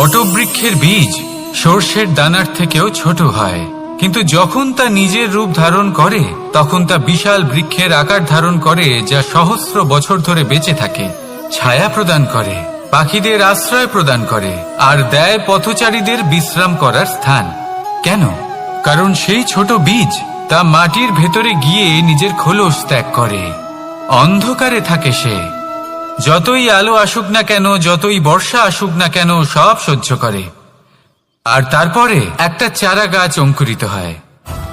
বটবৃক্ষের বীজ সর্ষের দানার থেকেও ছোট হয়, কিন্তু যখন তা নিজের রূপ ধারণ করে তখন তা বিশাল বৃক্ষের আকার ধারণ করে, যা সহস্র বছর ধরে বেঁচে থাকে, ছায়া প্রদান করে, পাখিদের আশ্রয় প্রদান করে আর দেয় পথচারীদের বিশ্রাম করার স্থান। কেন? কারণ সেই ছোট বীজ তা মাটির ভেতরে গিয়ে নিজের খোলস ত্যাগ করে। অন্ধকারে থাকে সে, যতই আলো আসুক না কেন, যতই বর্ষা আসুক না কেন, সব সহ্য করে। আর তারপরে একটা চারা গাছ অঙ্কুরিত হয়,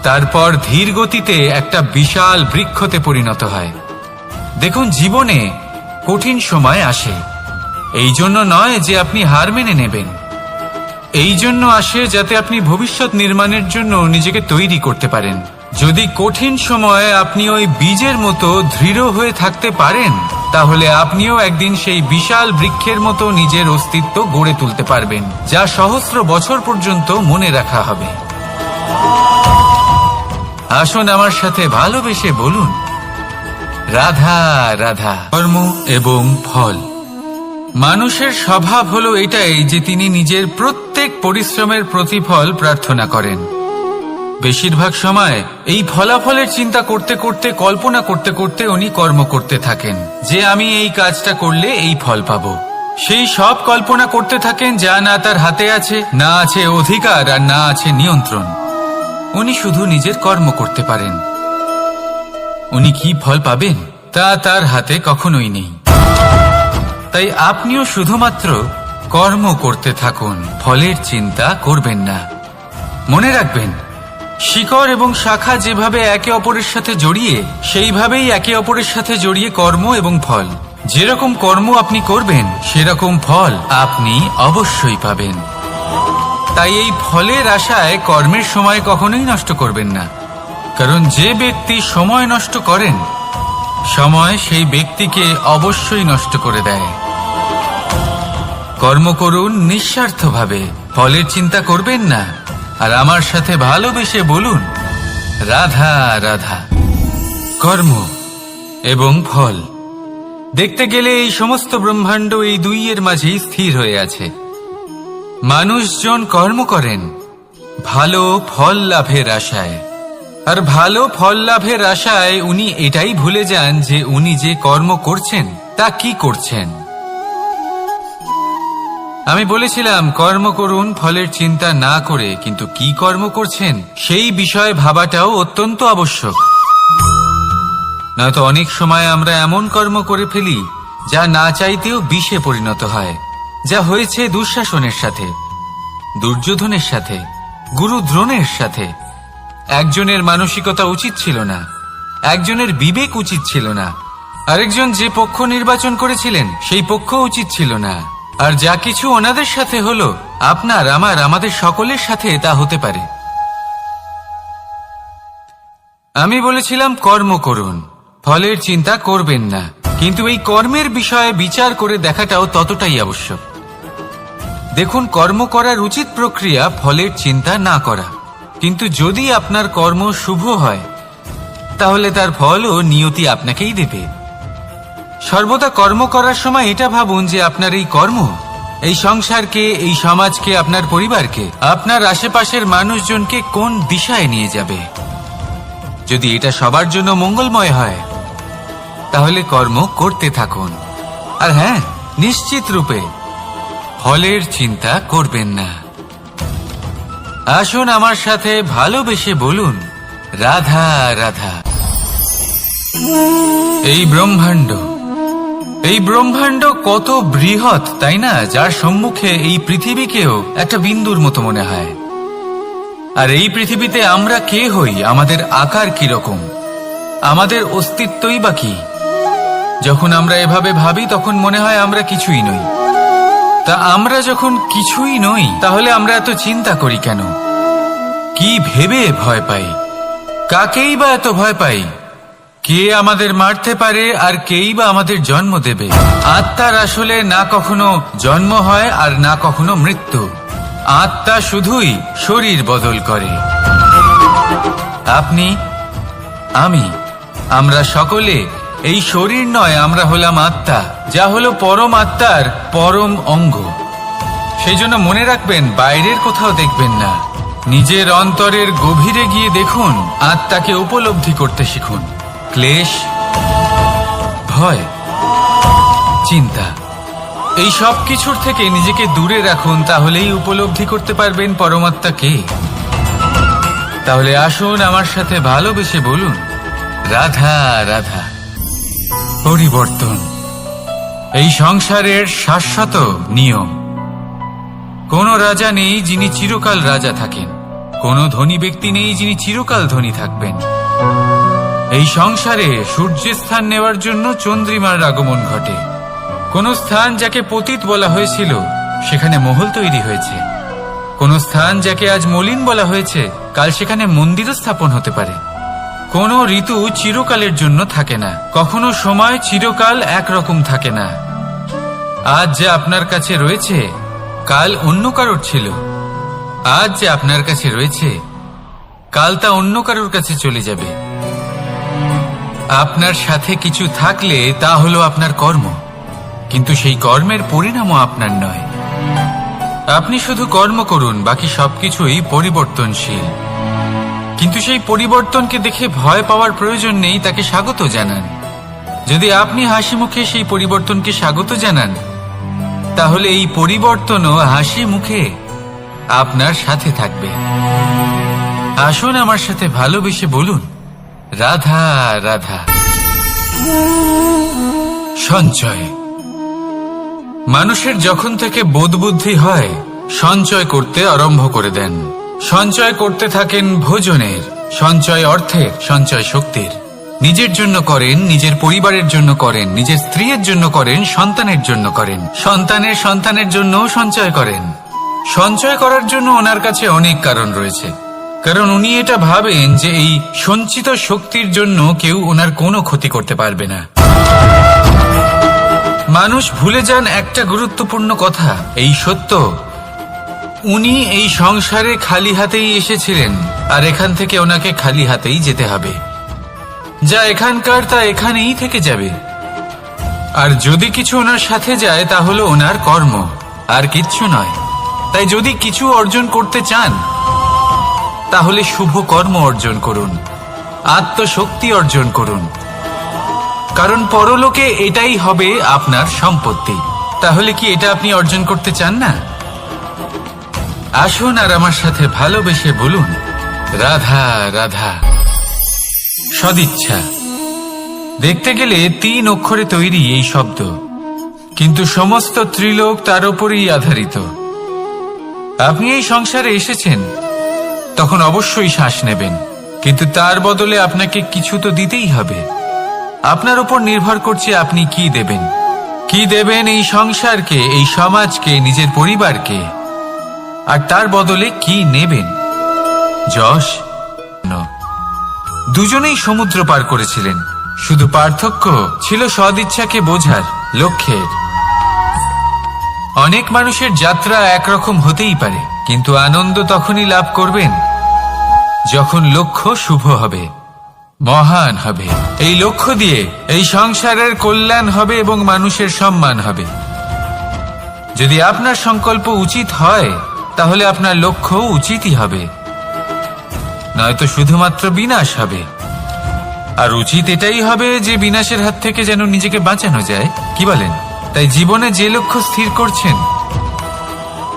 তারপর ধীর গতিতে একটা বিশাল বৃক্ষতে পরিণত হয়। দেখুন, জীবনে কঠিন সময় আসে, এই জন্য নয় যে আপনি হার মেনে নেবেন, এই জন্য আসে যাতে আপনি ভবিষ্যৎ নির্মাণের জন্য নিজেকে তৈরি করতে পারেন। যদি কঠিন সময়ে আপনি ওই বীজের মতো দৃঢ় হয়ে থাকতে পারেন, তাহলে আপনিও একদিন সেই বিশাল বৃক্ষের মতো নিজের অস্তিত্ব গড়ে তুলতে পারবেন, যা সহস্র বছর পর্যন্ত মনে রাখা হবে। আসুন আমার সাথে ভালোবেসে বলুন, রাধা রাধা। কর্ম এবং ফল। মানুষের স্বভাব হলো এটাই যে তিনি নিজের প্রত্যেক পরিশ্রমের প্রতিফল প্রার্থনা করেন। বেশিরভাগ সময় এই ফলাফলের চিন্তা করতে করতে, কল্পনা করতে করতে উনি কর্ম করতে থাকেন, যে আমি এই কাজটা করলে এই ফল পাবো। সেই সব কল্পনা করতে থাকেন যা না তার হাতে আছে, না আছে অধিকার আর না আছে নিয়ন্ত্রণ। উনি শুধু নিজের কর্ম করতে পারেন। উনি কি ফল পাবেন তা তার হাতে কখনোই নেই। তাই আপনিও শুধুমাত্র কর্ম করতে থাকুন, ফলের চিন্তা করবেন না। মনে রাখবেন, শিকড় এবং শাখা যেভাবে একে অপরের সাথে জড়িয়ে, সেইভাবেই একে অপরের সাথে জড়িয়ে কর্ম এবং ফল। যেরকম কর্ম আপনি করবেন সেরকম ফল আপনি অবশ্যই পাবেন। তাই এই ফলের আশায় কর্মের সময় কখনোই নষ্ট করবেন না, কারণ যে ব্যক্তি সময় নষ্ট করেন, সময় সেই ব্যক্তিকে অবশ্যই নষ্ট করে দেয়। কর্ম করুন নিঃস্বার্থভাবে, ফলের চিন্তা করবেন না, আর আমার সাথে ভালোবেসে বলুন, রাধা রাধা। কর্ম এবং ফল। দেখতে গেলে এই সমস্ত ব্রহ্মাণ্ড এই দুইয়ের মাঝেই স্থির হয়ে আছে। মানুষজন কর্ম করেন ভালো ফল লাভের আশায়, আর ভালো ফল লাভের আশায় উনি এটাই ভুলে যান যে উনি যে কর্ম করছেন তা কি করছেন। আমি বলেছিলাম কর্ম করুন ফলের চিন্তা না করে, কিন্তু কি কর্ম করছেন সেই বিষয়ে ভাবাটাও অত্যন্ত আবশ্যক। নয়তো অনেক সময় আমরা এমন কর্ম করে ফেলি যা না চাইতেও বিষে পরিণত হয়, যা হয়েছে দুঃশাসনের সাথে, দুর্যোধনের সাথে, গুরু দ্রোণের সাথে। একজনের মানসিকতা উচিত ছিল না, একজনের বিবেক উচিত ছিল না, আরেকজন যে পক্ষ নির্বাচন করেছিলেন সেই পক্ষ উচিত ছিল না। আর যা কিছু ওনাদের সাথে হলো, আপনার, আমার, আমাদের সকলের সাথে তা হতে পারে। আমি বলেছিলাম কর্ম করুন, ফলের চিন্তা করবেন না, কিন্তু এই কর্মের বিষয়ে বিচার করে দেখাটাও ততটাই আবশ্যক। দেখুন, কর্ম করার উচিত প্রক্রিয়া ফলের চিন্তা না করা, কিন্তু যদি আপনার কর্ম শুভ হয় তাহলে তার ফলও নিয়তি আপনাকেই দেবে। সর্বদা কর্ম করার সময় এটা ভাবুন যে আপনার এই কর্ম এই সংসারকে, এই সমাজকে, আপনার পরিবারকে, আপনার আশেপাশের মানুষজনকে কোন দিশায় নিয়ে যাবে। যদি এটা সবার জন্য মঙ্গলময় হয় তাহলে কর্ম করতে থাকুন। আর হ্যাঁ, নিশ্চিত রূপে ফলের চিন্তা করবেন না। আসুন আমার সাথে ভালোবেসে বলুন, রাধা রাধা। এই ব্রহ্মাণ্ড কত বৃহৎ, তাই না? যার সম্মুখে এই পৃথিবীকেও একটা বিন্দুর মতো মনে হয়। আর এই পৃথিবীতে আমরা কে হই, আমাদের আকার কিরকম, আমাদের অস্তিত্বই বা কি? যখন আমরা এভাবে ভাবি তখন মনে হয় আমরা কিছুই নই। তা আমরা যখন কিছুই নই, তাহলে আমরা এত চিন্তা করি কেন? কি ভেবে ভয় পাই? কাকেই বা এত ভয় পাই? কে আমাদের মারতে পারে আর কেই বা আমাদের জন্ম দেবে? আত্মার আসলে না কখনো জন্ম হয় আর না কখনো মৃত্যু। আত্মা শুধুই শরীর বদল করে। আপনি, আমি, আমরা সকলে এই শরীর নয়, আমরা হলাম আত্মা, যা হলো পরম আত্মার পরম অঙ্গ। সেই জন্য মনে রাখবেন, বাইরের কোথাও দেখবেন না, নিজের অন্তরের গভীরে গিয়ে দেখুন, আত্মাকে উপলব্ধি করতে শিখুন। ক্লেশ, ভয়, চিন্তা, এই সব কিছুর থেকে নিজেকে দূরে রাখুন, তাহলেই উপলব্ধি করতে পারবেন পরমাত্মাকে। তাহলে আসুন আমার সাথে ভালোবেসে বলুন, রাধা রাধা। পরিবর্তন এই সংসারের শাশ্বত নিয়ম। কোন রাজা নেই যিনি চিরকাল রাজা থাকেন, কোন ধনী ব্যক্তি নেই যিনি চিরকাল ধনী থাকবেন। এই সংসারে সূর্যের স্থান নেওয়ার জন্য চন্দ্রিমার আগমন ঘটে। কোন স্থান যাকে পতিত বলা হয়েছিল সেখানে মহল তৈরি হয়েছে, কোন স্থান যাকে আজ মলিন বলা হয়েছে কাল সেখানে মন্দিরও স্থাপন হতে পারে। কোন ঋতু চিরকালের জন্য থাকে না, কখনো সময় চিরকাল একরকম থাকে না। আজ যে আপনার কাছে রয়েছে কাল অন্য কারোর ছিল, আজ যে আপনার কাছে রয়েছে কাল তা অন্য কারোর কাছে চলে যাবে। আপনার সাথে কিছু থাকলে তা হলো আপনার কর্ম, কিন্তু সেই কর্মের পরিণামও আপনার নয়। আপনি শুধু কর্ম করুন, বাকি সবকিছুই পরিবর্তনশীল। কিন্তু সেই পরিবর্তনকে দেখে ভয় পাওয়ার প্রয়োজন নেই, তাকে স্বাগত জানান। যদি আপনি হাসি মুখে সেই পরিবর্তনকে স্বাগত জানান, তাহলে এই পরিবর্তনও হাসি মুখে আপনার সাথে থাকবে। আসুন আমার সাথে ভালোবেসে বলুন, রাধা রাধা। সঞ্চয়। মানুষের যখন থেকে বোধবুদ্ধি হয় সঞ্চয় করতে আরম্ভ করে দেন। সঞ্চয় করতে থাকেন ভোজনের, সঞ্চয় অর্থের, সঞ্চয় শক্তির। নিজের জন্য করেন, নিজের পরিবারের জন্য করেন, নিজের স্ত্রীর জন্য করেন, সন্তানের জন্য করেন, সন্তানের সন্তানের জন্যও সঞ্চয় করেন। সঞ্চয় করার জন্য ওনার কাছে অনেক কারণ রয়েছে, কারণ উনি এটা ভাবেন যে এই সঞ্চিত শক্তির জন্য কেউ ওনার কোনো ক্ষতি করতে পারবে না। মানুষ ভুলে যান একটা গুরুত্বপূর্ণ কথা, এই সত্য, উনি এই সংসারে খালি হাতেই এসেছিলেন, আর এখান থেকে ওনাকে খালি হাতেই যেতে হবে। যা এখানকার তা এখানেই থেকে যাবে। আর যদি কিছু ওনার সাথে যায় তা হলো ওনার কর্ম, আর কিচ্ছু নয়। তাই যদি কিছু অর্জন করতে চান তাহলে শুভ কর্ম অর্জন করুন, আত্মশক্তি অর্জন করুন, কারণ পরলোকে এটাই হবে আপনার সম্পত্তি। তাহলে কি এটা আপনি অর্জন করতে চান না? আসুন আর আমার সাথে ভালোবেসে বলুন, রাধা রাধা। সদিচ্ছা। দেখতে গেলে 3 অক্ষরে তৈরি এই শব্দ, কিন্তু সমস্ত ত্রিলোক তার উপরেই আধারিত। আপনি এই সংসারে এসেছেন, তখন অবশ্যই শ্বাস নেবেন, কিন্তু তার বদলে আপনাকে কিছু তো দিতেই হবে। আপনার উপর নির্ভর করছে আপনি কি দেবেন। কি দেবেন এই সংসারকে, এই সমাজকে, নিজের পরিবারকে, আর তার বদলে কি নেবেন। যশ, দুজনেই সমুদ্র পার করেছিলেন, শুধু পার্থক্য ছিল সদিচ্ছাকে বোঝার লক্ষ্যের। অনেক মানুষের যাত্রা একরকম হতেই পারে, কিন্তু আনন্দ তখনই লাভ করবেন যখন লক্ষ্য শুভ হবে, মহান হবে। এই লক্ষ্য দিয়ে এই সংসারের কল্যাণ হবে এবং মানুষের সম্মান হবে। যদি আপনার সংকল্প উচিত হয় তাহলে আপনার লক্ষ্য উচিতই হবে, নয়তো শুধুমাত্র বিনাশ হবে। আর উচিত এটাই হবে যে বিনাশের হাত থেকে যেন নিজেকে বাঁচানো যায়, কি বলেন? তাই জীবনে যে লক্ষ্য স্থির করছেন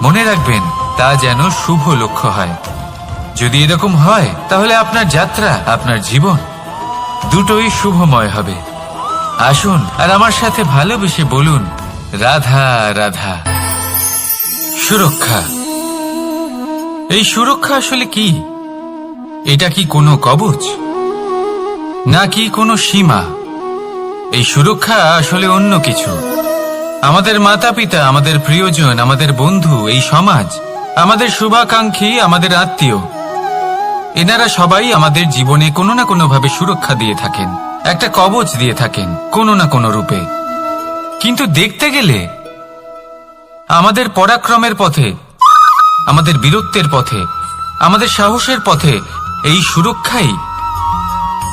মনে রাখবেন তা যেন শুভ লক্ষ্য হয়। যদি এরকম হয় তাহলে আপনার যাত্রা, আপনার জীবন দুটোই শুভময় হবে। আসুন আর আমার সাথে ভালোবেসে বলুন, রাধা রাধা। সুরক্ষা। এই সুরক্ষা আসলে কি? এটা কি কোনো কবচ নাকি কোনো সীমা? এই সুরক্ষা আসলে অন্য কিছু। আমাদের মাতা পিতা, আমাদের প্রিয়জন, আমাদের বন্ধু, এই সমাজ, আমাদের শুভাকাঙ্ক্ষী, আমাদের আত্মীয়, এনারা সবাই আমাদের জীবনে কোনো না কোনো ভাবে সুরক্ষা দিয়ে থাকেন, একটা কবচ দিয়ে থাকেন কোনো না কোনো রূপে। কিন্তু দেখতে গেলে আমাদের পরাক্রমের পথে, আমাদের বীরত্বের পথে, আমাদের সাহসের পথে এই সুরক্ষাই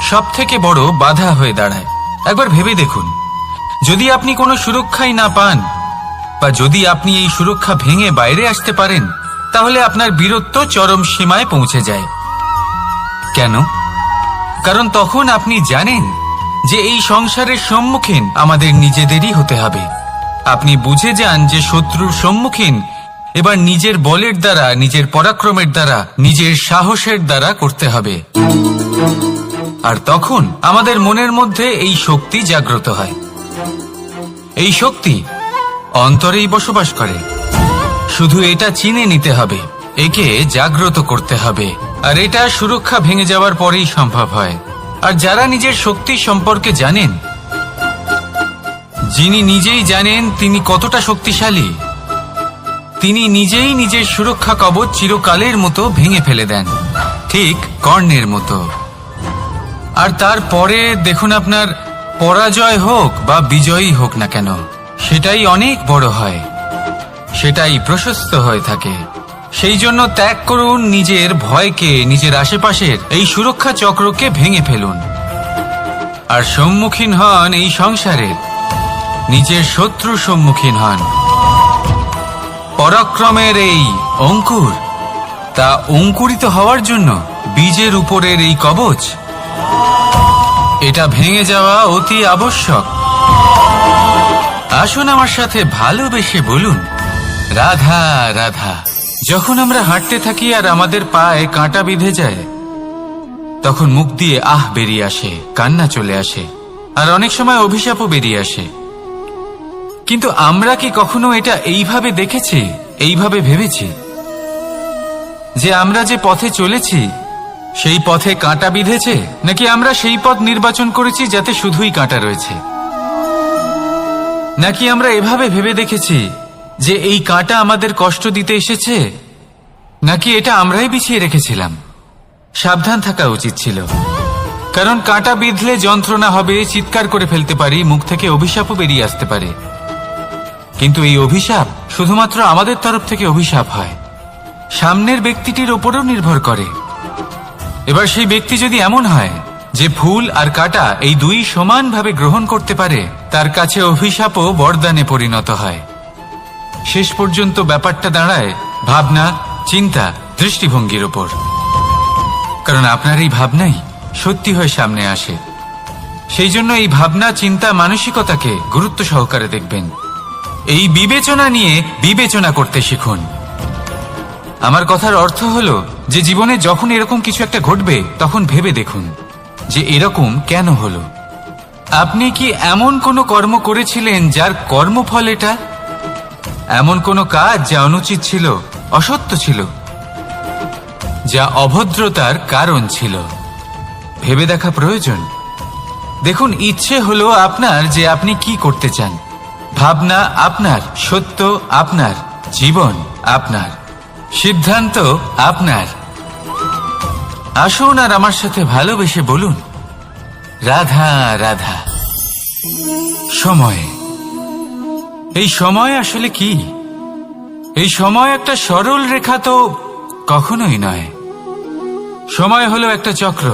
সব থেকে বড় বাধা হয়ে দাঁড়ায়। একবার ভেবে দেখুন, যদি আপনি কোনো সুরক্ষাই না পান বা যদি আপনি এই সুরক্ষা ভেঙে বাইরে আসতে পারেন, তাহলে আপনার বীরত্ব চরম সীমায় পৌঁছে যায়। কেন? কারণ তখন আপনি জানেন যে এই সংসারের সম্মুখীন আমাদের নিজেদেরই হতে হবে। আপনি বুঝে যান যে শত্রুর সম্মুখীন এবার নিজের বলের দ্বারা, নিজের পরাক্রমের দ্বারা, নিজের সাহসের দ্বারা করতে হবে। আর তখন আমাদের মনের মধ্যে এই শক্তি জাগ্রত হয়। এই শক্তি অন্তরেই বসবাস করে। শুধু এটা চিনে নিতে হবে, একে জাগ্রত করতে হবে। আর এটা সুরক্ষা ভেঙে যাওয়ার পরেই সম্ভব হয়। আর যারা নিজের শক্তি সম্পর্কে জানেন, যিনি নিজেই জানেন তিনি কতটা শক্তিশালী, তিনি নিজেই নিজের সুরক্ষা কবচ চিরকালের মতো ভেঙে ফেলে দেন, ঠিক কর্ণের মতো। আর তারপরে দেখুন, আপনার পরাজয় হোক বা বিজয়ী হোক না কেন, সেটাই অনেক বড় হয়, সেটাই প্রশস্ত হয়ে থাকে। সেই জন্য ত্যাগ করুন নিজের ভয়কে, নিজের আশেপাশের এই সুরক্ষা চক্রকে ভেঙে ফেলুন। আর সম্মুখীন হন এই সংসারের নিজের শত্রুর সম্মুখীন হন। পরাক্রমের এই অঙ্কুর, তা অঙ্কুরিত হওয়ার জন্য বীজের উপরের এই কবচ, এটা ভেঙে যাওয়া অতি আবশ্যক। আসুন আমার সাথে ভালোবেসে বলুন, রাধা রাধা। যখন আমরা হাঁটতে থাকি আর আমাদের পায়ে কাঁটা বিঁধে যায়, তখন মুখ দিয়ে আহ বেরিয়ে আসে, কান্না চলে আসে, আর অনেক সময় অভিশাপও বেরিয়ে আসে। কিন্তু আমরা কি কখনো এটা এইভাবে দেখেছি, এইভাবে ভেবেছি যে আমরা যে পথে চলেছি সেই পথে কাঁটা বিঁধেছে, নাকি আমরা সেই পথ নির্বাচন করেছি যাতে শুধুই কাঁটা রয়েছে? নাকি আমরা এভাবে ভেবে দেখেছি যে এই কাঁটা আমাদের কষ্ট দিতে এসেছে, নাকি এটা আমরাই বিছিয়ে রেখেছিলাম? সাবধান থাকা উচিত ছিল, কারণ কাঁটা বিঁধলে যন্ত্রণা হবে, চিৎকার করে ফেলতে পারি, মুখ থেকে অভিশাপও বেরিয়ে আসতে পারে। কিন্তু এই অভিশাপ শুধুমাত্র আমাদের তরফ থেকে অভিশাপ হয়, সামনের ব্যক্তিটির ওপরও নির্ভর করে। এবার সেই ব্যক্তি যদি এমন হয় যে ফুল আর কাঁটা এই দুই সমানভাবে গ্রহণ করতে পারে, তার কাছে অভিশাপও বরদানে পরিণত হয়। শেষ পর্যন্ত ব্যাপারটা দাঁড়ায় ভাবনা, চিন্তা, দৃষ্টিভঙ্গির ওপর। কারণ আপনার এই ভাবনাই সত্যি হয়ে সামনে আসে। সেই জন্য এই ভাবনা, চিন্তা, মানসিকতাকে গুরুত্ব সহকারে দেখবেন। এই বিবেচনা নিয়ে বিবেচনা করতে শিখুন। আমার কথার অর্থ হলো যে জীবনে যখন এরকম কিছু একটা ঘটবে, তখন ভেবে দেখুন যে এরকম কেন হলো। আপনি কি এমন কোনো কর্ম করেছিলেন যার কর্মফল এটা? এমন কোনো কাজ যা অনুচিত ছিল, অসত্য ছিল, যা অভদ্রতার কারণ ছিল? ভেবে দেখা প্রয়োজন। দেখুন, ইচ্ছে হলো আপনার যে আপনি কি করতে চান, ভাবনা আপনার, সত্য আপনার, জীবন আপনার, সিদ্ধান্ত আপনার। আসুন আর আমার সাথে ভালোবেসে বলুন, রাধা রাধা। সময়, এই সময় আসলে কি? এই সময় একটা সরল রেখা তো কখনোই নয়। সময় হলো একটা চক্র,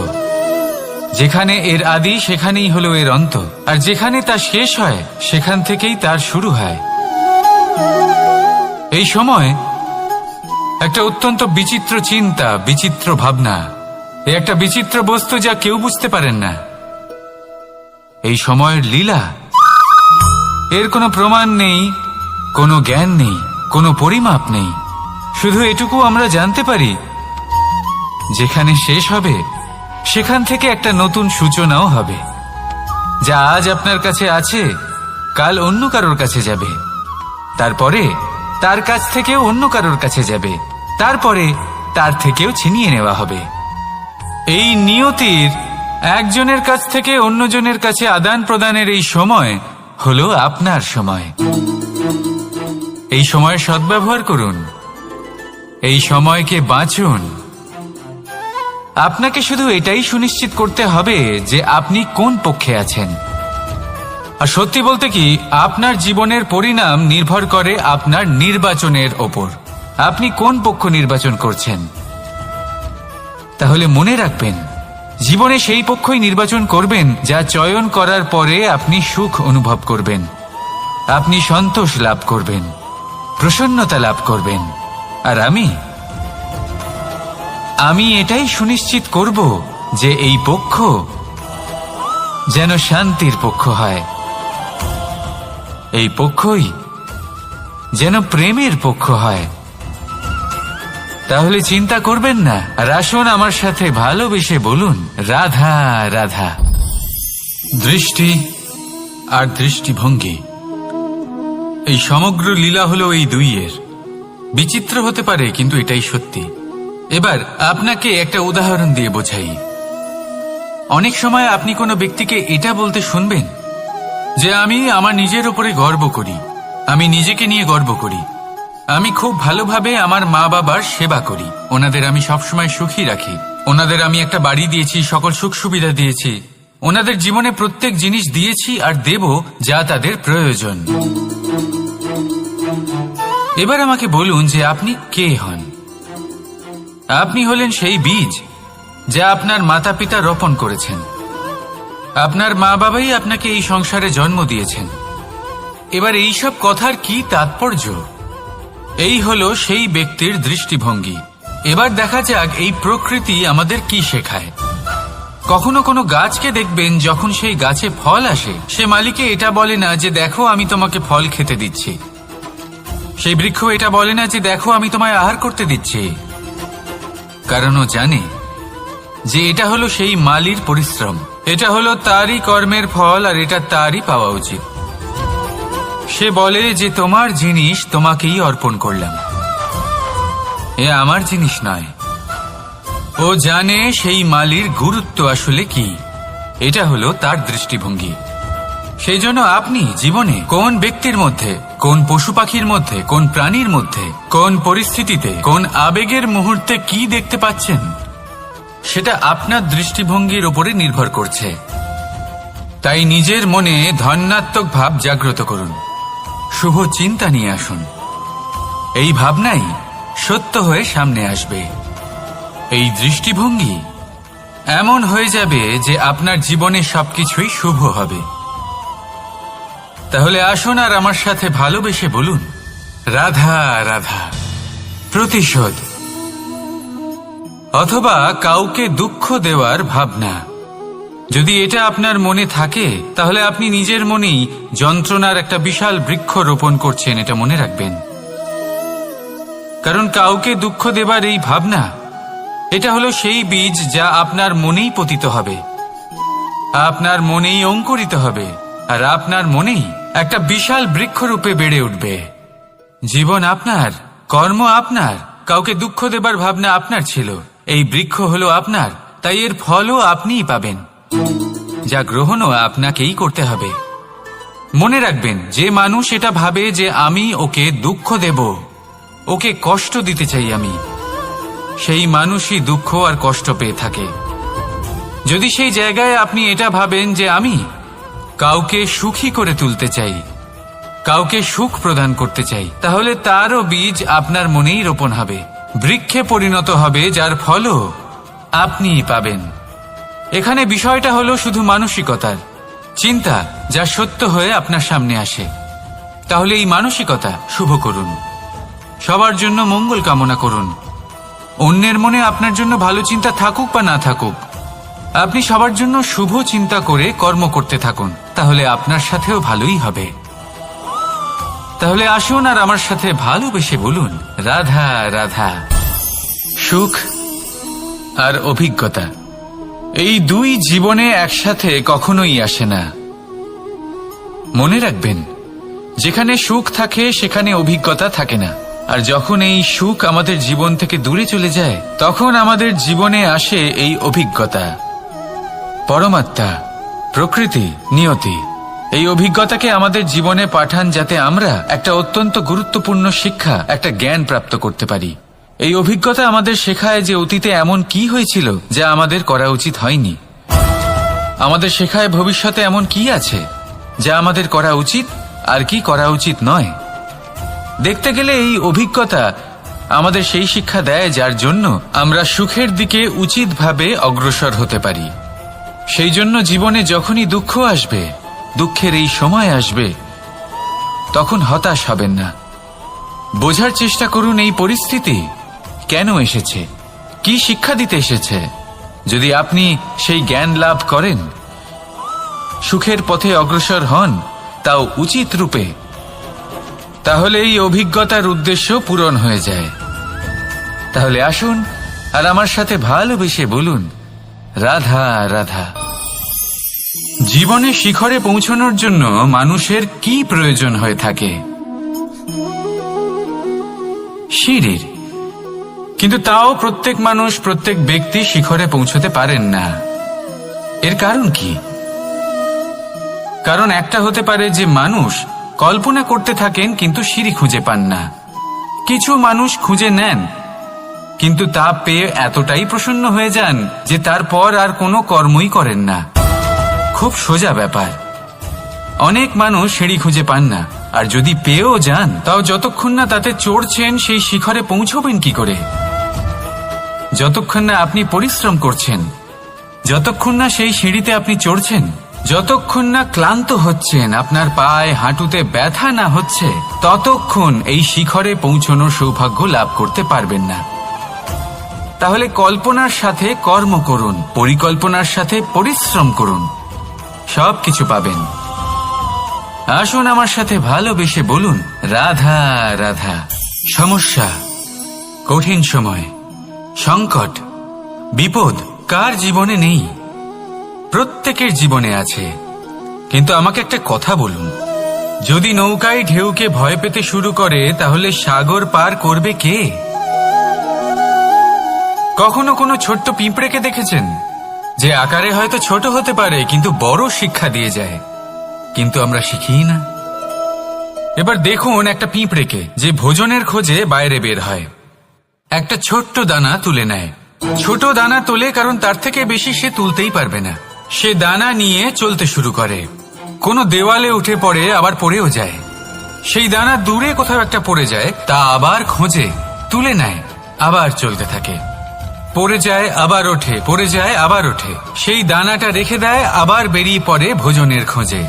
যেখানে এর আদি সেখানেই হলো এর অন্ত, আর যেখানে তা শেষ হয় সেখান থেকেই তার শুরু হয়। এই সময় একটা অত্যন্ত বিচিত্র চিন্তা, বিচিত্র ভাবনা, এ একটা বিচিত্র বস্তু যা কেউ বুঝতে পারেন না। এই সময়ের লীলা, এর কোনো প্রমাণ নেই, কোনো জ্ঞান নেই, কোনো পরিমাপ নেই। শুধু এটুকু আমরা জানতে পারি, যেখানে শেষ হবে সেখান থেকে একটা নতুন সূচনাও হবে। যা আজ আপনার কাছে আছে, কাল অন্য কারোর কাছে যাবে, তারপরে তার কাছ থেকেও অন্য কারোর কাছে যাবে, তারপরে তার থেকেও ছিনিয়ে নেওয়া হবে। এই নিয়তির একজনের কাছ থেকে অন্যজনের কাছে আদান প্রদানের এই সময় হলো আপনার সময়। এই সময়ের সদ্ব্যবহার করুন, এই সময়কে বাঁচুন। আপনাকে শুধু এটাই সুনিশ্চিত করতে হবে যে আপনি কোন পক্ষে আছেন। আর সত্যি বলতে কি, আপনার জীবনের পরিণাম নির্ভর করে আপনার নির্বাচনের ওপর। আপনি কোন পক্ষ নির্বাচন করছেন। তাহলে মনে রাখবেন, জীবনে সেই পক্ষই নির্বাচন করবেন যা চয়ন করার পরে আপনি সুখ অনুভব করবেন, আপনি সন্তোষ লাভ করবেন। প্রসন্নতা লাভ করবেন। আর আমি এটাই সুনিশ্চিত করব যে এই পক্ষ যেন শান্তির পক্ষ হয়, এই পক্ষই যেন প্রেমের পক্ষ হয়। তাহলে চিন্তা করবেন না, আর আসুন আমার সাথে ভালোবেসে বলুন রাধা রাধা। দৃষ্টি আর দৃষ্টিভঙ্গি, এই সমগ্র লীলা হলো এই দুইয়ের। বিচিত্র হতে পারে, কিন্তু এটাই সত্যি। এবার আপনাকে একটা উদাহরণ দিয়ে বোঝাই। অনেক সময় আপনি কোনো ব্যক্তিকে এটা বলতে শুনবেন যে আমি আমার নিজের উপরে গর্ব করি, আমি নিজেকে নিয়ে গর্ব করি, আমি খুব ভালোভাবে আমার মা বাবার সেবা করি, ওনাদের আমি সবসময় সুখী রাখি, ওনাদের আমি একটা বাড়ি দিয়েছি, সকল সুখ সুবিধা দিয়েছি, ওনাদের জীবনে প্রত্যেক জিনিস দিয়েছি আর দেব যা তাদের প্রয়োজন। এবার আমাকে বলুন যে আপনি কে হন? আপনি হলেন সেই বীজ যা আপনার মাতা পিতা রোপণ করেছেন। আপনার মা বাবাই আপনাকে এই সংসারে জন্ম দিয়েছেন। এবার এইসব কথার কি তাৎপর্য? এই হলো সেই ব্যক্তির দৃষ্টিভঙ্গি। এবার দেখা যাক এই প্রকৃতি আমাদের কি শেখায়। কখনো কোনো গাছকে দেখবেন, যখন সেই গাছে ফল আসে, সে মালিকে এটা বলে না যে দেখো আমি তোমাকে ফল খেতে দিচ্ছি। সেই বৃক্ষ এটা বলে না যে দেখো আমি তোমায় আহার করতে দিচ্ছি, কারণ ও জানে যে এটা হলো সেই মালির পরিশ্রম, এটা হলো তারই কর্মের ফল, আর এটা তারই পাওয়া উচিত। সে বলে যে তোমার জিনিস তোমাকেই অর্পণ করলাম, এ আমার জিনিস নয়। ও জানে সেই মালির গুরুত্ব আসলে কি। এটা হলো তার দৃষ্টিভঙ্গি। সেই জন্য আপনি জীবনে কোন ব্যক্তির মধ্যে, কোন পশু পাখির মধ্যে, কোন প্রাণীর মধ্যে, কোন পরিস্থিতিতে, কোন আবেগের মুহূর্তে কি দেখতে পাচ্ছেন, সেটা আপনার দৃষ্টিভঙ্গির উপরে নির্ভর করছে। তাই নিজের মনে ধন্যাত্মক ভাব জাগ্রত করুন, শুভ চিন্তা নিয়ে আসুন। এই ভাবনাই সত্য হয়ে সামনে আসবে। এই দৃষ্টিভঙ্গি এমন হয়ে যাবে যে আপনার জীবনে সবকিছুই শুভ হবে। তাহলে আসুন আর আমার সাথে ভালোবেসে বলুন রাধা রাধা। প্রতিশোধ অথবা কাউকে দুঃখ দেওয়ার ভাবনা, যদি এটা আপনার মনে থাকে, তাহলে আপনি নিজের মনেই যন্ত্রণার একটা বিশাল বৃক্ষ রোপণ করছেন, এটা মনে রাখবেন। কারণ কাউকে দুঃখ দেবার এই ভাবনা, এটা হলো সেই বীজ যা আপনার মনেই পতিত হবে, আপনার মনেই অঙ্কুরিত হবে, আর আপনার মনেই একটা বিশাল বৃক্ষরূপে বেড়ে উঠবে। জীবন আপনার, কর্ম আপনার, কাউকে দুঃখ দেবার ভাবনা আপনার ছিল, এই বৃক্ষ হলো আপনার, তাই এর ফলও আপনিই পাবেন, যা গ্রহণও আপনাকেই করতে হবে। মনে রাখবেন, যে মানুষ এটা ভাবে যে আমি ওকে দুঃখ দেব, ওকে কষ্ট দিতে চাই আমি, সেই মানুষই দুঃখ আর কষ্ট পেয়ে থাকে। যদি সেই জায়গায় আপনি এটা ভাবেন যে আমি কাউকে সুখী করে তুলতে চাই, কাউকে সুখ প্রদান করতে চাই, তাহলে তারও বীজ আপনার মনেই রোপণ হবে, বৃক্ষে পরিণত হবে, যার ফলও আপনিই পাবেন। এখানে বিষয়টা হলো শুধু মানসিকতার চিন্তা, যা সত্য হয়ে আপনার সামনে আসে। তাহলে এই মানসিকতা শুভ করুন, সবার জন্য মঙ্গল কামনা করুন। অন্যের মনে আপনার জন্য ভালো চিন্তা থাকুক বা না থাকুক, আপনি সবার জন্য শুভ চিন্তা করে কর্ম করতে থাকুন, তাহলে আপনার সাথেও ভালোই হবে। তাহলে আসুন আর আমার সাথে ভালোবেসে বলুন রাধা রাধা। সুখ আর অভিজ্ঞতা, এই দুই জীবনে একসাথে কখনোই আসে না। মনে রাখবেন, যেখানে সুখ থাকে সেখানে অভিজ্ঞতা থাকে না, আর যখন এই সুখ আমাদের জীবন থেকে দূরে চলে যায়, তখন আমাদের জীবনে আসে এই অভিজ্ঞতা। পরমাত্মা, প্রকৃতি, নিয়তি এই অভিজ্ঞতাকে আমাদের জীবনে পাঠান, যাতে আমরা একটা অত্যন্ত গুরুত্বপূর্ণ শিক্ষা, একটা জ্ঞান প্রাপ্ত করতে পারি। এই অভিজ্ঞতা আমাদের শেখায় যে অতীতে এমন কি হয়েছিল যা আমাদের করা উচিত হয়নি। আমাদের শেখায় ভবিষ্যতে এমন কি আছে যা আমাদের করা উচিত আর কি করা উচিত নয়। দেখতে গেলে এই অভিজ্ঞতা আমাদের সেই শিক্ষা দেয় যার জন্য আমরা সুখের দিকে উচিতভাবে অগ্রসর হতে পারি। সেই জন্য জীবনে যখনই দুঃখ আসবে, দুঃখের এই সময় আসবে, তখন হতাশ হবেন না। বোঝার চেষ্টা করুন এই পরিস্থিতি কেন এসেছে, কি শিক্ষা দিতে এসেছে। যদি আপনি সেই জ্ঞান লাভ করেন, সুখের পথে অগ্রসর হন, তাও উচিত রূপে, তাহলে এই অভিজ্ঞতার উদ্দেশ্য পূরণ হয়ে যায়। তাহলে আসুন আর আমার সাথে ভালোবেসে বলুন, রাধা রাধা। জীবনে শিখরে পৌঁছানোর জন্য মানুষের কি প্রয়োজন হয়ে থাকে? সিঁড়ির। কিন্তু তাও প্রত্যেক মানুষ, প্রত্যেক ব্যক্তি শিখরে পৌঁছতে পারেন না। এর কারণ কি? কারণ একটা হতে পারে যে মানুষ কল্পনা করতে থাকেন কিন্তু সিঁড়ি খুঁজে পান না। কিছু মানুষ খুঁজে নেন কিন্তু তা পেয়ে এতটাই প্রসন্ন হয়ে যান যে তারপর আর কোনো কর্মই করেন না। খুব সোজা ব্যাপার। অনেক মানুষ সিঁড়ি খুঁজে পান না, আর যদি পেয়েও যান তাও যতক্ষণ না তাতে চড়ছেন সেই শিখরে পৌঁছবেন কি করে? যতক্ষণ না আপনি পরিশ্রম করছেন, যতক্ষণ না সেই সিঁড়িতে আপনি চড়ছেন, যতক্ষণ না ক্লান্ত হচ্ছেন, আপনার পায়ে হাঁটুতে ব্যথা না হচ্ছে, ততক্ষণ এই শিখরে পৌঁছানোর সৌভাগ্য লাভ করতে পারবেন না। তাহলে কল্পনার সাথে কর্ম করুন, পরিকল্পনার সাথে পরিশ্রম করুন, সব কিছু পাবেন। আসুন আমার সাথে ভালোবেসে বলুন, রাধা রাধা। সমস্যা, কঠিন সময়, সংকট, বিপদ কার জীবনে নেই? প্রত্যেকের জীবনে আছে। কিন্তু আমাকে একটা কথা বলুন, যদি নৌকায় ঢেউকে ভয় পেতে শুরু করে তাহলে সাগর পার করবে কে? কখনো কোনো ছোট্ট পিঁপড়েকে দেখেছেন যে আকারে হয়তো ছোট হতে পারে কিন্তু বড় শিক্ষা দিয়ে যায়? কিন্তু আমরা শিখি না। এবার দেখুন একটা পিঁপড়েকে যে ভোজনের খোঁজে বাইরে বের হয়, একটা ছোট্ট দানা তুলে নেয়। ছোট দানা তোলে কারণ তার থেকে বেশি সে তুলতেই পারবে না। সে দানা নিয়ে চলতে শুরু করে, কোনো দেওয়ালে উঠে পড়ে, আবার পড়েও যায়। সেই দানা দূরে কোথাও একটা পড়ে যায়, তা আবার খোঁজে, তুলে নেয়, আবার চলতে থাকে। পড়ে যায় আবার ওঠে, পড়ে যায় আবার ওঠে। সেই দানাটা রেখে দেয়, আবার বেরিয়ে পড়ে ভোজনের খোঁজে।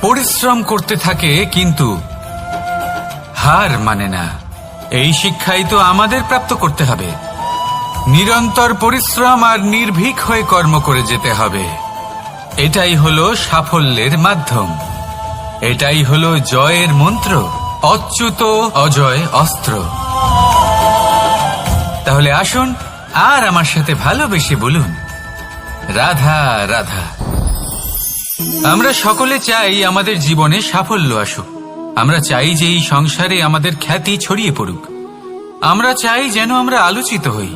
পরিশ্রম করতে থাকে কিন্তু হার মানে না। এই শিক্ষাই তো আমাদের প্রাপ্ত করতে হবে। নিরন্তর পরিশ্রম আর নির্ভীক হয়ে কর্ম করে যেতে হবে। এটাই হলো সাফল্যের মাধ্যম, এটাই হলো জয়ের মন্ত্র, অচ্যুত অজয় অস্ত্র। তাহলে আসুন আর আমার সাথে ভালোবেসে বলুন, রাধা রাধা। আমরা সকলে চাই আমাদের জীবনে সাফল্য আসুক। আমরা চাই যে এই সংসারে আমাদের খ্যাতি ছড়িয়ে পড়ুক। আমরা চাই যেন আমরা আলোচিত হই।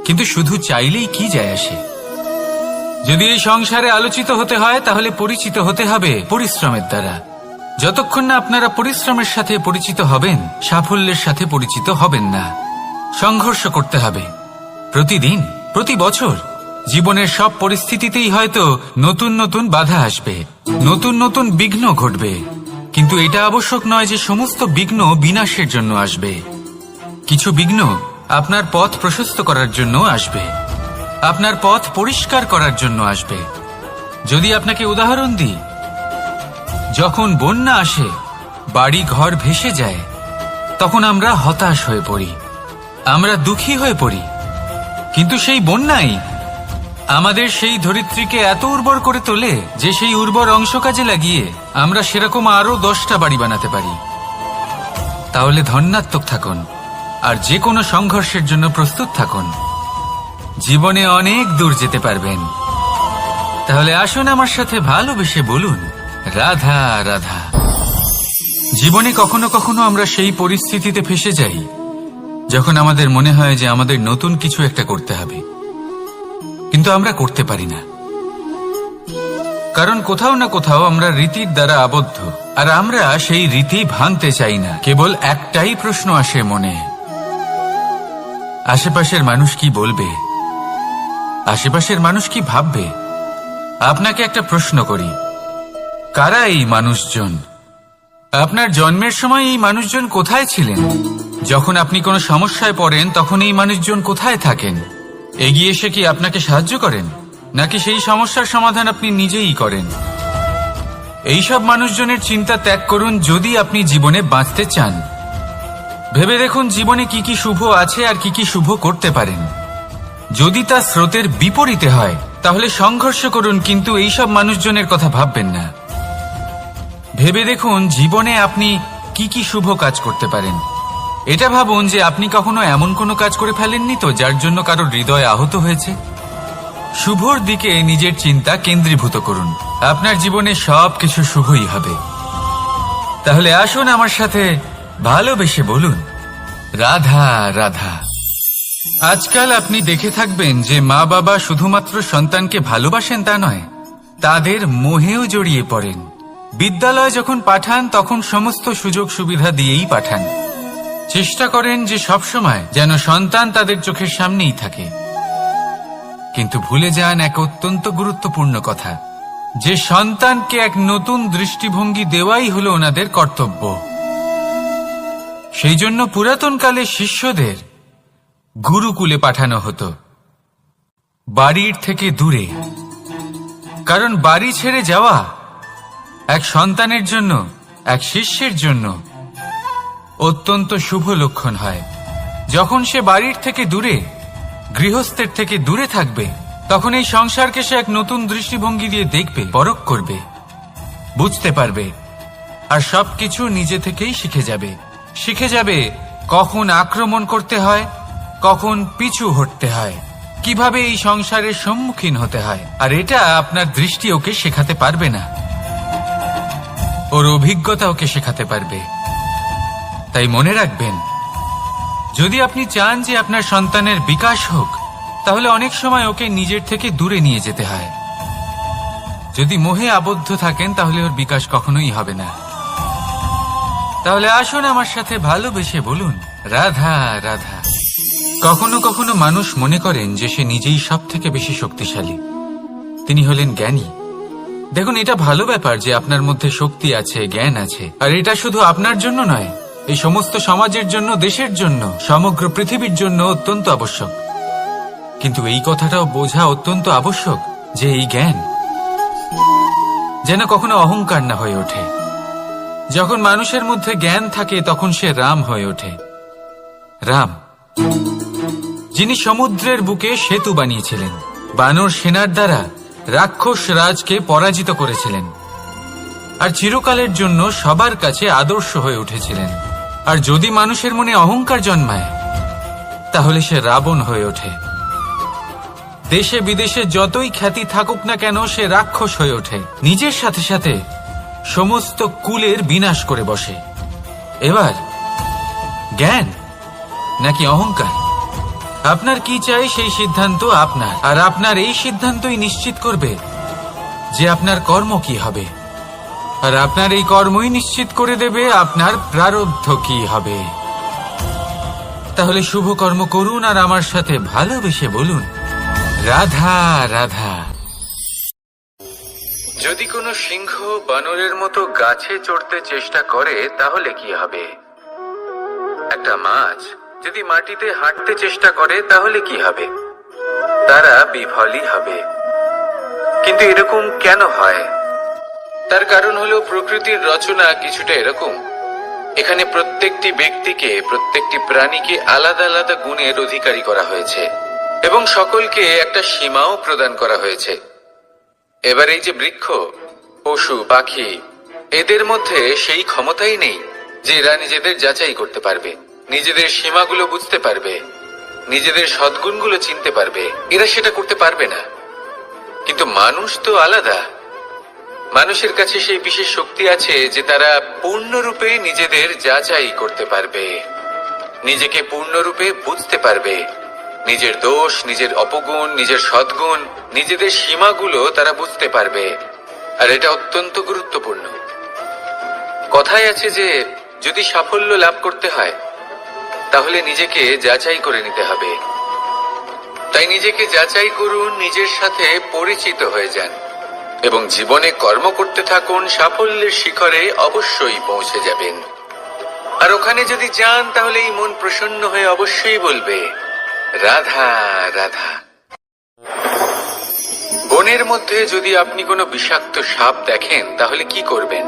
কিন্তু শুধু চাইলেই কি যায় আসে? যদি এই সংসারে আলোচিত হতে হয় তাহলে পরিচিত হতে হবে পরিশ্রমের দ্বারা। যতক্ষণ না আপনারা পরিশ্রমের সাথে পরিচিত হবেন, সাফল্যের সাথে পরিচিত হবেন না। সংঘর্ষ করতে হবে প্রতিদিন, প্রতি বছর। জীবনের সব পরিস্থিতিতেই হয়তো নতুন নতুন বাধা আসবে, নতুন নতুন বিঘ্ন ঘটবে। কিন্তু এটা আবশ্যক নয় যে সমস্ত বিঘ্ন বিনাশের জন্য আসবে। কিছু বিঘ্ন আপনার পথ প্রশস্ত করার জন্য আসবে, আপনার পথ পরিষ্কার করার জন্য আসবে। যদি আপনাকে উদাহরণ দিই, যখন বন্যা আসে, বাড়ি ঘর ভেসে যায়, তখন আমরা হতাশ হয়ে পড়ি, আমরা দুঃখী হয়ে পড়ি। কিন্তু সেই বন্যাই আমাদের সেই ধরিত্রীকে এত উর্বর করে তোলে যে সেই উর্বর অংশ কাজে লাগিয়ে আমরা সেরকম আরো 10টা বাড়ি বানাতে পারি। তাহলে ধন্যাত্মক থাকুন আর যে কোনো সংঘর্ষের জন্য প্রস্তুত থাকুন। জীবনে অনেক দূর যেতে পারবেন। তাহলে আসুন আমার সাথে ভালোবেসে বলুন, রাধা রাধা। জীবনে কখনো কখনো আমরা সেই পরিস্থিতিতে ফেসে যাই যখন আমাদের মনে হয় যে আমাদের নতুন কিছু একটা করতে হবে, কিন্তু আমরা করতে পারি না। কারণ কোথাও না কোথাও আমরা রীতির দ্বারা আবদ্ধ, আর আমরা সেই রীতি ভাঙতে চাই না। কেবল একটাই প্রশ্ন আসে মনে, আশেপাশের মানুষ কি বলবে, আশেপাশের মানুষ কি ভাববে। আপনাকে একটা প্রশ্ন করি, কারা এই মানুষজন? আপনার জন্মের সময় এই মানুষজন কোথায় ছিলেন? যখন আপনি কোনো সমস্যায় পড়েন তখন এই মানুষজন কোথায় থাকেন? এগিয়ে এসে কি আপনাকে সাহায্য করেন, নাকি সেই সমস্যার সমাধান আপনি নিজেই করেন? এইসব মানুষজনের চিন্তা ত্যাগ করুন যদি আপনি জীবনে বাঁচতে চান। ভেবে দেখুন জীবনে কি কি শুভ আছে আর কি কি শুভ করতে পারেন। যদি তা স্রোতের বিপরীতে হয় তাহলে সংঘর্ষ করুন, কিন্তু এইসব মানুষজনের কথা ভাববেন না। ভেবে দেখুন জীবনে আপনি কি কি শুভ কাজ করতে পারেন। এটা ভাবুন যে আপনি কখনো এমন কোনো কাজ করে ফেলেননি তো যার জন্য কারো হৃদয় আহত হয়েছে। শুভর দিকে নিজের চিন্তা কেন্দ্রীভূত করুন, আপনার জীবনে সবকিছু শুভই হবে। তাহলে আসুন আমার সাথে ভালোবেসে বলুন, রাধা রাধা। আজকাল আপনি দেখে থাকবেন যে মা বাবা শুধুমাত্র সন্তানকে ভালোবাসেন তা নয়, তাদের মোহেও জড়িয়ে পড়েন। বিদ্যালয়ে যখন পাঠান তখন সমস্ত সুযোগ সুবিধা দিয়েই পাঠান। চেষ্টা করেন যে সবসময় যেন সন্তান তাদের চোখের সামনেই থাকে। কিন্তু ভুলে যান এক অত্যন্ত গুরুত্বপূর্ণ কথা, যে সন্তানকে এক নতুন দৃষ্টিভঙ্গি দেওয়াই হলো ওনাদের কর্তব্য। সেই জন্য পুরাতনকালে শিষ্যদের গুরুকুলে পাঠানো হতো, বাড়ির থেকে দূরে। কারণ বাড়ি ছেড়ে যাওয়া এক সন্তানের জন্য, এক শিষ্যের জন্য অত্যন্ত শুভ লক্ষণ হয়। যখন সে বাড়ির থেকে দূরে, গৃহস্থের থেকে দূরে থাকবে, তখন এই সংসারকে সে এক নতুন দৃষ্টিভঙ্গি দিয়ে দেখবে, পরখ করবে, বুঝতে পারবে, আর সবকিছু নিজে থেকেই শিখে যাবে কখন আক্রমণ করতে হয়, কখন পিছু হটতে হয়, কিভাবে এই সংসারের সম্মুখীন হতে হয়। আর এটা আপনার দৃষ্টি ওকে শেখাতে পারবে না, ওর অভিজ্ঞতা ওকে শেখাতে পারবে। তাই মনে রাখবেন, যদি আপনি চান যে আপনার সন্তানের বিকাশ হোক, তাহলে অনেক সময় ওকে নিজের থেকে দূরে নিয়ে যেতে হয়। যদি মোহে আবদ্ধ থাকেন তাহলে ওর বিকাশ কখনোই হবে না। তাহলে আসুন আমার সাথে ভালোবেসে বলুন, রাধা রাধা। কখনো কখনো মানুষ মনে করেন যে সে নিজেই সব থেকে বেশি শক্তিশালী, তিনি হলেন জ্ঞানী। দেখুন, এটা ভালো ব্যাপার যে আপনার মধ্যে শক্তি আছে, জ্ঞান আছে, আর এটা শুধু আপনার জন্য নয়, এই সমস্ত সমাজের জন্য, দেশের জন্য, সমগ্র পৃথিবীর জন্য অত্যন্ত আবশ্যক। কিন্তু এই কথাটাও বোঝা অত্যন্ত আবশ্যক যে এই জ্ঞান যেন কখনো অহংকার না হয়ে ওঠে। যখন মানুষের মধ্যে জ্ঞান থাকে তখন সে রাম হয়ে ওঠে। রাম, যিনি সমুদ্রের বুকে সেতু বানিয়েছিলেন, বানর সেনার দ্বারা রাক্ষস রাজকে পরাজিত করেছিলেন, আর চিরকালের জন্য সবার কাছে আদর্শ হয়ে উঠেছিলেন। আর যদি মানুষের মনে অহংকার জন্মায় তাহলে সে রাবণ হয়ে ওঠে। দেশে বিদেশে যতই খ্যাতি থাকুক না কেন, সে রাক্ষস হয়ে ওঠে, নিজের সাথে সাথে সমস্ত কুলের বিনাশ করে বসে। এবার জ্ঞান নাকি অহংকার, আপনার কি চাই সেই সিদ্ধান্ত আপনার, আর আপনার এই সিদ্ধান্তই নিশ্চিত করবে যে আপনার কর্ম কি হবে, আর আপনার এই কর্মই নিশ্চিত করে দেবে আপনার প্রারব্ধ কি হবে। তাহলে শুভ কর্ম করুন আর আমার সাথে ভালোবেসে বলুন, রাধা রাধা। যদি কোনো সিংহ বানরের মতো গাছে চড়তে চেষ্টা করে তাহলে কি হবে? একটা মাছ যদি মাটিতে হাঁটতে চেষ্টা করে তাহলে কি হবে? তারা বিফলই হবে। কিন্তু এরকম কেন হয়? তার কারণ হলো প্রকৃতির রচনা কিছুটা এরকম। এখানে প্রত্যেকটি ব্যক্তিকে, প্রত্যেকটি প্রাণীকে আলাদা আলাদা গুণের অধিকারী করা হয়েছে এবং সকলকে একটা সীমাও প্রদান করা হয়েছে। এবার এই যে বৃক্ষ, পশু, পাখি, এদের মধ্যে সেই ক্ষমতাই নেই যে এরা নিজেদের যাচাই করতে পারবে, নিজেদের সীমাগুলো বুঝতে পারবে, নিজেদের সদ্গুণগুলো চিনতে পারবে। এরা সেটা করতে পারবে না। কিন্তু মানুষ তো আলাদা। মানুষের কাছে সেই বিশেষ শক্তি আছে যে তারা পূর্ণরূপে নিজেদের যাচাই করতে পারবে, নিজেকে পূর্ণরূপে বুঝতে পারবে, নিজের দোষ, নিজের অপগুণ, নিজের সদ্গুণ, নিজেদের সীমাগুলো তারা বুঝতে পারবে। আর এটা অত্যন্ত গুরুত্বপূর্ণ। কথায় আছে যে যদি সাফল্য লাভ করতে হয় তাহলে নিজেকে যাচাই করে নিতে হবে। তাই নিজেকে যাচাই করুন, নিজের সাথে পরিচিত হয়ে যান এবং জীবনে কর্ম করতে থাকুন। সাফল্যের শিখরে অবশ্যই পৌঁছে যাবেন। আর ওখানে যদি যান তাহলে এই মন প্রসন্ন হয়ে অবশ্যই বলবে, রাধা রাধা। বনের মধ্যে যদি আপনি কোনো বিষাক্ত সাপ দেখেন তাহলে কি করবেন?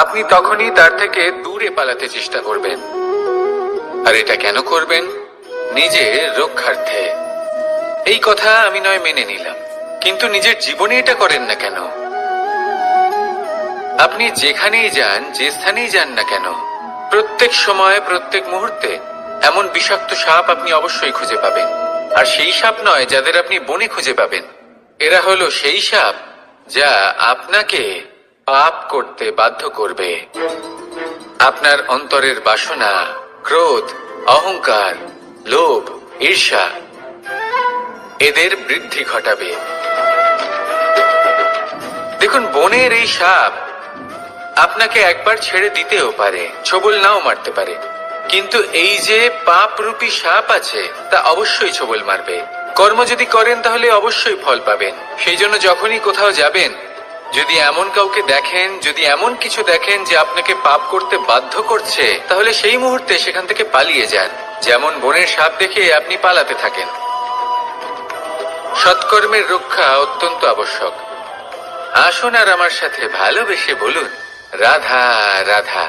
আপনি তখনই তার থেকে দূরে পালাতে চেষ্টা করবেন। আর এটা কেন করবেন? নিজের রক্ষার্থে। এই কথা আমি নয় মেনে নিলাম, কিন্তু নিজের জীবনে এটা করেন না কেন? আপনি যেখানেই যান, যে স্থানেই যান না কেন, প্রত্যেক সময় প্রত্যেক মুহূর্তে এমন বিষাক্ত সাপ আপনি অবশ্যই খুঁজে পাবেন। আর সেই সাপ নয় যাদের আপনি বনে খুঁজে পাবেন, এরা হলো সেই সাপ যা আপনাকে পাপ করতে বাধ্য করবে। আপনার অন্তরের বাসনা, ক্রোধ, অহংকার, লোভ, ঈর্ষা এদের বৃদ্ধি ঘটাবে। দেখুন, বনের এই সাপ আপনাকে একবার ছেড়ে দিতেও পারে, ছোবল নাও মারতে পারে, কিন্তু এই যে পাপরূপী সাপ আছে তা অবশ্যই ছোবল মারবে। কর্ম যদি করেন তাহলে অবশ্যই ফল পাবেন। সেই জন্য যখনই কোথাও যাবেন, যদি এমন কাউকে দেখেন, যদি এমন কিছু দেখেন যে আপনাকে পাপ করতে বাধ্য করছে, তাহলে সেই মুহূর্তে সেখান থেকে পালিয়ে যান। যেমন বনের সাপ দেখে আপনি পালাতে থাকেন। সৎকর্মের রক্ষা অত্যন্ত আবশ্যক। আসুন আর আমার সাথে ভালোবেসে বলুন, রাধা রাধা।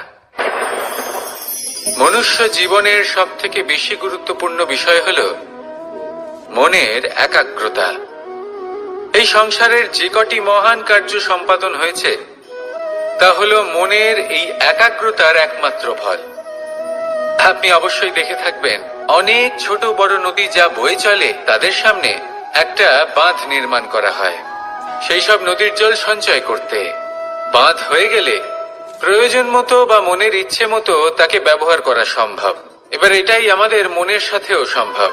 মনুষ্য জীবনের সব থেকে বেশি গুরুত্বপূর্ণ বিষয় হল মনের একাগ্রতা। এই সংসারের যে কটি মহান কার্য সম্পাদন হয়েছে তা হল মনের এই একাগ্রতার একমাত্র ফল। আপনি অবশ্যই দেখে থাকবেন, অনেক ছোট বড় নদী যা বয়ে চলে তাদের সামনে একটা বাঁধ নির্মাণ করা হয় সেই সব নদীর জল সঞ্চয় করতে। বাঁধ হয়ে গেলে প্রয়োজন মতো বা মনের ইচ্ছে মতো তাকে ব্যবহার করা সম্ভব। এবার এটাই আমাদের মনের সাথেও সম্ভব।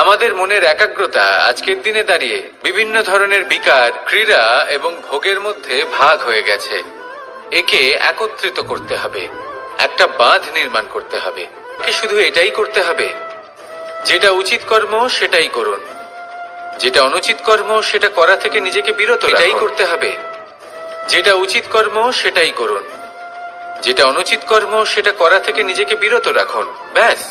আমাদের মনের একাগ্রতা আজকের দিনে দাঁড়িয়ে বিভিন্ন ধরনের বিকার, ক্রীড়া এবং ভোগের মধ্যে ভাগ হয়ে গেছে। একে একত্রিত করতে হবে, একটা বাঁধ নির্মাণ করতে হবে। শুধু এটাই করতে হবে, যেটা উচিত কর্ম সেটাই করুন, যেটা অনুচিত কর্ম সেটা করা থেকে নিজেকে বিরত রাখুন। এটাই করতে হবে, যেটা উচিত কর্ম সেটাই করুন, যেটা অনুচিত কর্ম সেটা করা থেকে নিজেকে বিরত রাখুন। ব্যাস,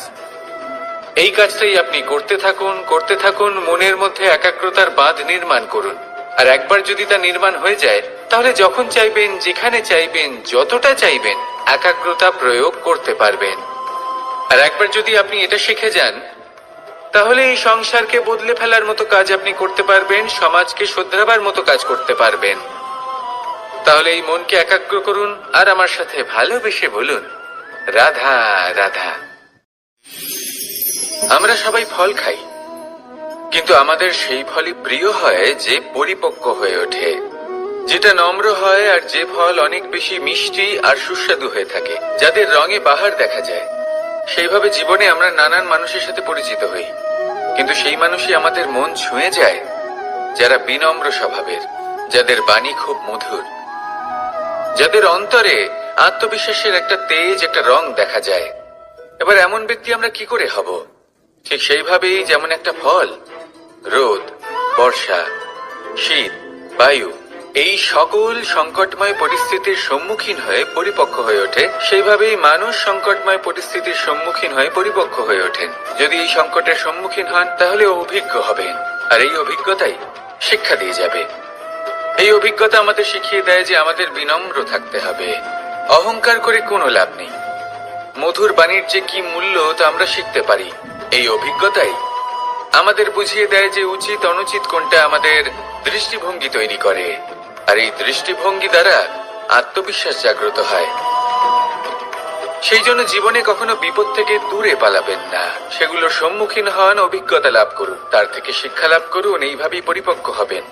এই কাজটাই আপনি করতে থাকুন, করতে থাকুন। মনের মধ্যে একাগ্রতার বাঁধ নির্মাণ করুন। আর একবার যদি তা নির্মাণ হয়ে যায়, তাহলে যখন চাইবেন, যেখানে চাইবেন, যতটা চাইবেন একাগ্রতা প্রয়োগ করতে পারবেন। আর একবার যদি আপনি এটা শিখে যান, তাহলে এই সংসারকে বদলে ফেলার মতো কাজ আপনি করতে পারবেন, সমাজকে শুধরাবার মতো কাজ করতে পারবেন। তাহলে এই মনকে একাগ্র করুন আর আমার সাথে ভালোবেসে বলুন, রাধা রাধা। আমরা সবাই ফল খাই, কিন্তু আমাদের সেই ফলই প্রিয় হয় যে পরিপক্ক হয়ে ওঠে, যেটা নম্র হয়, আর যে ফল অনেক বেশি মিষ্টি আর সুস্বাদু হয়ে থাকে, যাদের রঙে বাহার দেখা যায়। সেইভাবে জীবনে আমরা নানান মানুষের সাথে পরিচিত হই, কিন্তু সেই মানুষই আমাদের মন ছুঁয়ে যায় যারা বিনম্র স্বভাবের, যাদের বাণী খুব মধুর, যাদের অন্তরে আত্মবিশ্বাসের একটা তেজ, একটা রং দেখা যায়। এবার এমন ব্যক্তি আমরা কি করে হব? ঠিক সেইভাবেই যেমন একটা ফল রোদ, বর্ষা, শীত, বায়ু এই সকল সংকটময় পরিস্থিতির সম্মুখীন হয়ে পরিপক্ক হয়ে ওঠে, সেইভাবেই মানুষ সংকটময় পরিস্থিতির সম্মুখীন হয়ে পরিপক্ক হয়ে ওঠেন। যদি এই সংকটের সম্মুখীন হন তাহলে অভিজ্ঞ হবেন, আর এই অভিজ্ঞতাই শিক্ষা দিয়ে যাবে। এই অভিজ্ঞতা আমাদের শিখিয়ে দেয় যে আমাদের বিনম্র থাকতে হবে। অহংকার করে কোনো লাভ নেই। মধুর বাণীর যে কি মূল্য তা আমরা শিখতে পারি। এই অভিজ্ঞতাই আমাদের বুঝিয়ে দেয় যে উচিত অনুচিত কোনটা, আমাদের দৃষ্টিভঙ্গি তৈরি করে, আর এই দৃষ্টিভঙ্গি দ্বারা আত্মবিশ্বাস জাগ্রত হয়। সেই জন্য জীবনে কখনো বিপদ থেকে দূরে পালাবেন না, সেগুলোর সম্মুখীন হন, অভিজ্ঞতা লাভ করুন, তার থেকে শিক্ষা লাভ করুন, এইভাবেই পরিপক্ক হবেন।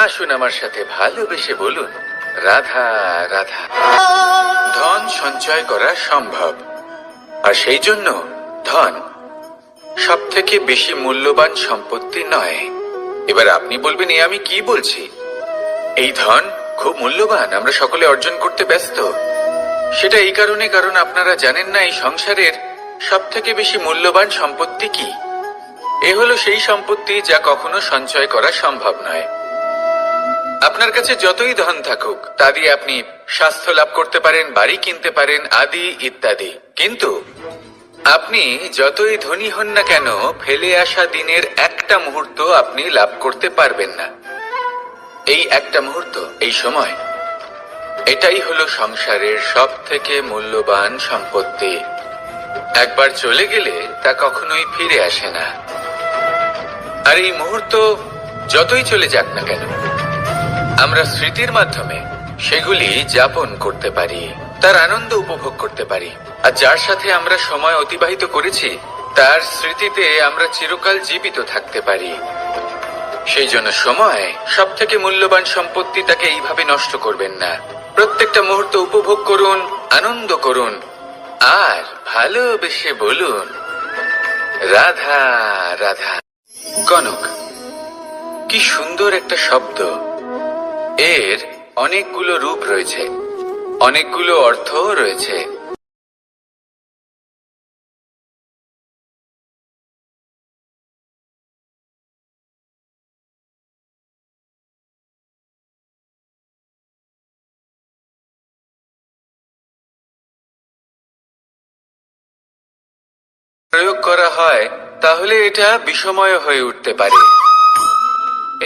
আসুন আমার সাথে ভালোবেসে বলুন, রাধা রাধা। ধন সঞ্চয় করা সম্ভব, আর সেই জন্য ধন সব থেকে বেশি মূল্যবান সম্পত্তি নয়। এবার আপনি বলবেন, এ আমি কি বলছি? এই ধন খুব মূল্যবান, আমরা সকলে অর্জন করতে ব্যস্ত। সেটা এই কারণে, কারণ আপনারা জানেন না এই সংসারের সব থেকে বেশি মূল্যবান সম্পত্তি কি। এ হলো সেই সম্পত্তি যা কখনো সঞ্চয় করা সম্ভব নয়। আপনার কাছে যতই ধন থাকুক তা দিয়ে আপনি স্বাস্থ্য লাভ করতে পারেন, বাড়ি কিনতে পারেন, আদি ইত্যাদি, কিন্তু আপনি যতই ধনী হন না কেন, ফেলে আসা দিনের একটা মুহূর্ত আপনি লাভ করতে পারবেন না। এই একটা মুহূর্ত, এই সময়, এটাই হলো সংসারের সব থেকে মূল্যবান সম্পত্তি। একবার চলে গেলে তা কখনোই ফিরে আসে না। আর এই মুহূর্ত যতই চলে যাক না কেন, আমরা স্মৃতির মাধ্যমে সেগুলি যাপন করতে পারি, তার আনন্দ উপভোগ করতে পারি। আর যার সাথে আমরা সময় অতিবাহিত করেছি তার স্মৃতিতে আমরা চিরকাল জীবিত থাকতে পারি। সেই জন্য সময় সব থেকে মূল্যবান সম্পত্তি, তাকে এইভাবে নষ্ট করবেন না। প্রত্যেকটা মুহূর্ত উপভোগ করুন, আনন্দ করুন, আর ভালোবেসে বলুন রাধা রাধা। কনক, কি সুন্দর একটা শব্দ। এর অনেকগুলো রূপ রয়েছে, অনেকগুলো অর্থও রয়েছে। প্রয়োগ করা হয় তাহলে এটা বিষময় হয়ে উঠতে পারে।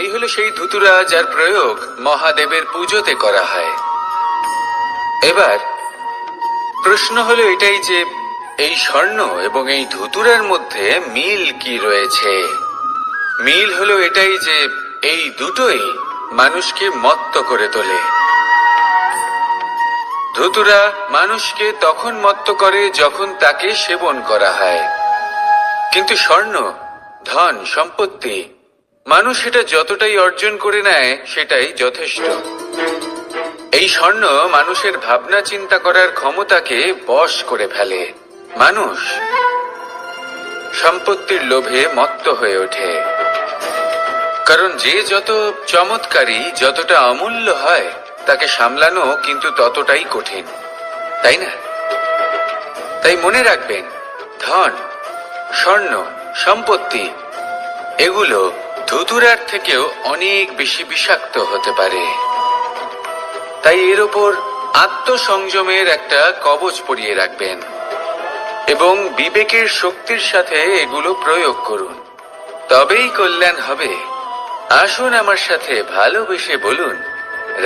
এই হলো সেই ধুতুরা যার প্রয়োগ মহাদেবের পুজোতে করা হয়। এবার প্রশ্ন হলো এটাই যে এই স্বর্ণ এবং এই ধুতুরার মধ্যে মিল কি রয়েছে। মিল হলো এটাই যে এই দুটোই মানুষকে মত্ত করে তোলে। ধুতুরা মানুষকে তখন মত্ত করে যখন তাকে সেবন করা হয়, কিন্তু স্বর্ণ, ধন, সম্পত্তি, মানুষ এটা যতটাই অর্জন করে নেয় সেটাই যথেষ্ট। এই স্বর্ণ মানুষের ভাবনা চিন্তা করার ক্ষমতাকে বশ করে ফেলে। মানুষ সম্পত্তির লোভে মত্ত হয়ে ওঠে, কারণ যে যত চমৎকারী, যতটা অমূল্য হয় তাকে সামলানো কিন্তু ততটাই কঠিন, তাই না? তাই মনে রাখবেন, ধন, স্বর্ণ, সম্পত্তি এগুলো ধুতুরার থেকেও অনেক বেশি বিষাক্ত হতে পারে। তাই এর ওপর আত্মসংযমের একটা কবচ পরিয়ে রাখবেন এবং বিবেকের শক্তির সাথে এগুলো প্রয়োগ করুন, তবেই কল্যাণ হবে। আসুন আমার সাথে ভালোবেসে বলুন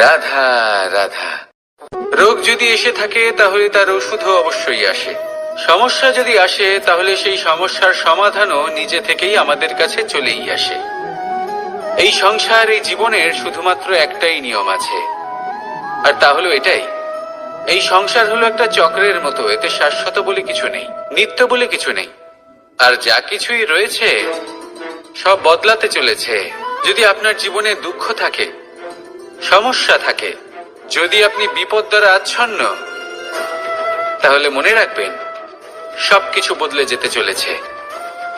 রাধা রাধা। রোগ যদি এসে থাকে তাহলে তার ওষুধও অবশ্যই আসে। সমস্যা যদি আসে তাহলে সেই সমস্যার সমাধানও নিজে থেকেই আমাদের কাছে চলেই আসে। এই সংসার, এই জীবনের শুধুমাত্র একটাই নিয়ম আছে, আর তা হলো এটাই, এই সংসার হলো একটা চক্রের মতো। এতে শাশ্বত বলে কিছু নেই, নিত্য বলে কিছু নেই, আর যা কিছুই রয়েছে সব বদলাতে চলেছে। যদি আপনার জীবনে দুঃখ থাকে, সমস্যা থাকে, যদি আপনি বিপদ দ্বারা আচ্ছন্ন, তাহলে মনে রাখবেন সবকিছু বদলে যেতে চলেছে।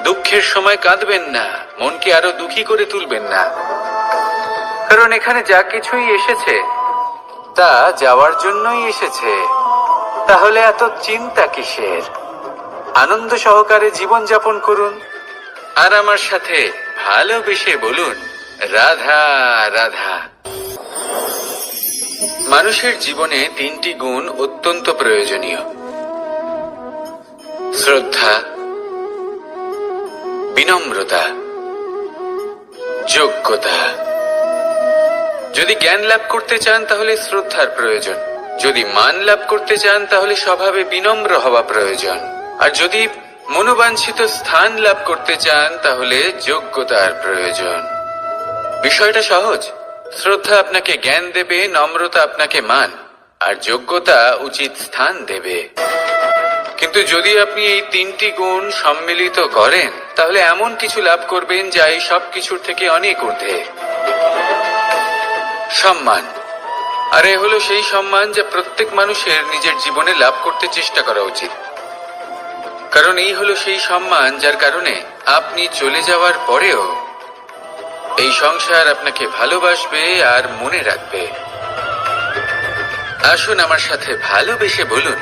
দুঃখের সময় কাঁদবেন না, মনকে আরো দুঃখী করে তুলবেন না, কারণ এখানে যা কিছুই এসেছে তা যাওয়ার জন্যই এসেছে। তাহলে এত চিন্তা কিসের? আনন্দ সহকারে জীবন যাপন করুন, আর আমার সাথে ভালোবেসে বলুন রাধা রাধা। মানুষের জীবনে তিনটি গুণ অত্যন্ত প্রয়োজনীয়: শ্রদ্ধা, বিনম্রতা, যোগ্যতা। যদি জ্ঞান লাভ করতে চান তাহলে শ্রদ্ধার প্রয়োজন, যদি মান লাভ করতে চান তাহলে স্বভাবে বিনম্র হওয়া প্রয়োজন, আর যদি মনোবাঞ্ছিত স্থান লাভ করতে চান তাহলে যোগ্যতার প্রয়োজন। বিষয়টা সহজ। শ্রদ্ধা আপনাকে জ্ঞান দেবে, নম্রতা আপনাকে মান, আর যোগ্যতা উচিত স্থান দেবে। কিন্তু যদি আপনি এই তিনটি গুণ সম্মিলিত করেন তাহলে এমন কিছু লাভ করবেন যা এই সব কিছুর থেকে অনেক ঊর্ধ্বে। সম্মান। আর এ হলো সেই সম্মান যা প্রত্যেক মানুষের নিজের জীবনে লাভ করতে চেষ্টা করা উচিত, কারণ এই হলো সেই সম্মান যার কারণে আপনি চলে যাওয়ার পরেও এই সংসার আপনাকে ভালোবাসবে আর মনে রাখবে। আসুন আমার সাথে ভালোবেসে বলুন